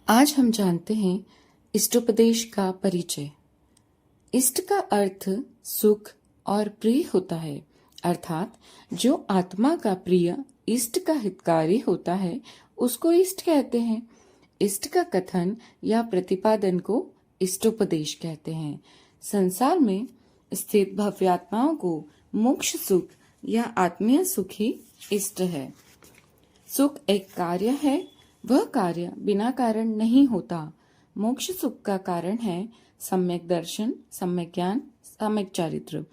आज हम जानते हैं इष्टोपदेश का परिचय। इष्ट का अर्थ सुख और प्रिय होता है, अर्थात जो आत्मा का प्रिय इष्ट का हितकारी होता है उसको इष्ट कहते हैं। इष्ट का कथन या प्रतिपादन को इष्टोपदेश कहते हैं। संसार में स्थित भव्यात्माओं को मोक्ष सुख या आत्मीय सुख ही इष्ट है। सुख एक कार्य है, वह कार्य बिना कारण नहीं होता। मोक्ष सुख का कारण है सम्यक दर्शन, सम्यक ज्ञान, सम्यक चारित्र।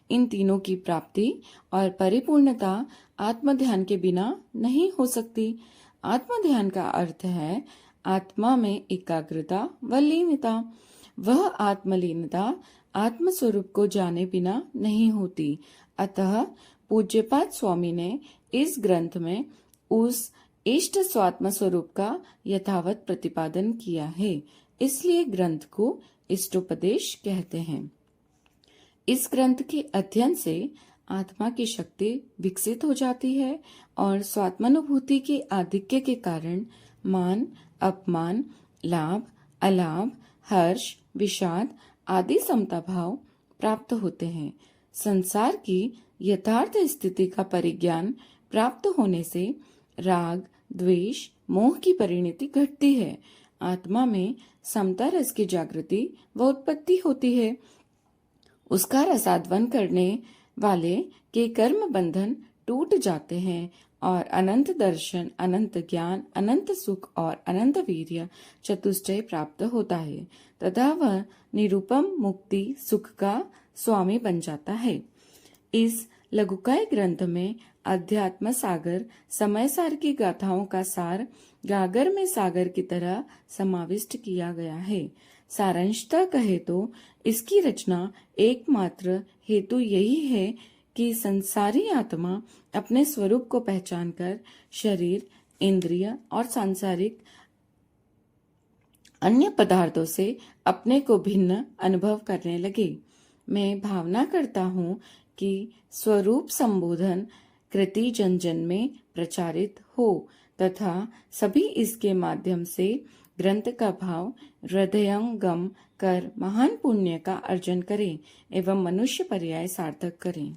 इन तीनों की प्राप्ति और परिपूर्णता आत्मध्यान के बिना नहीं हो सकती। आत्मध्यान का अर्थ है आत्मा में एकाग्रता व लीनता। वह आत्मलीनता आत्मस्वरूप को जाने बिना नहीं होती। अतः पूज्यपाद स्वामी ने इस ग्रंथ में उस इष्ट स्वात्म स्वरूप का यथावत प्रतिपादन किया है, इसलिए ग्रंथ को इष्टोपदेश कहते हैं। इस ग्रंथ के अध्ययन से आत्मा की शक्ति विकसित हो जाती है और स्वात्मानुभूति के आधिक्य के कारण मान, अपमान, लाभ, अलाभ, हर्ष, विषाद आदि समता भाव प्राप्त होते हैं। संसार की यथार्थ स्थिति का परिज्ञान प्राप्त होने से राग, द्वेष, मोह की परिणति घटती है। आत्मा में समता रस की जागृति व उत्पत्ति होती है। उसका रसाद्वन करने वाले के कर्म बंधन टूट जाते हैं और अनंत दर्शन, अनंत ज्ञान, अनंत सुख और अनंत वीर्य चतुष्टय प्राप्त होता है तथा वह निरुपम मुक्ति सुख का स्वामी बन जाता है। इस लघुकाय ग्रंथ में अध्यात्म सागर समय सार की गाथाओं का सार गागर में सागर की तरह समाविष्ट किया गया है। सारांशतः कहे तो इसकी रचना एकमात्र हेतु यही है कि संसारी आत्मा अपने स्वरूप को पहचानकर शरीर, इंद्रिय और सांसारिक अन्य पदार्थों से अपने को भिन्न अनुभव करने लगे। मैं भावना करता हूँ कि स्वरूप संबोधन कृति जन जन में प्रचारित हो तथा सभी इसके माध्यम से ग्रंथ का भाव हृदयंगम कर महान पुण्य का अर्जन करें एवं मनुष्य पर्याय सार्थक करें।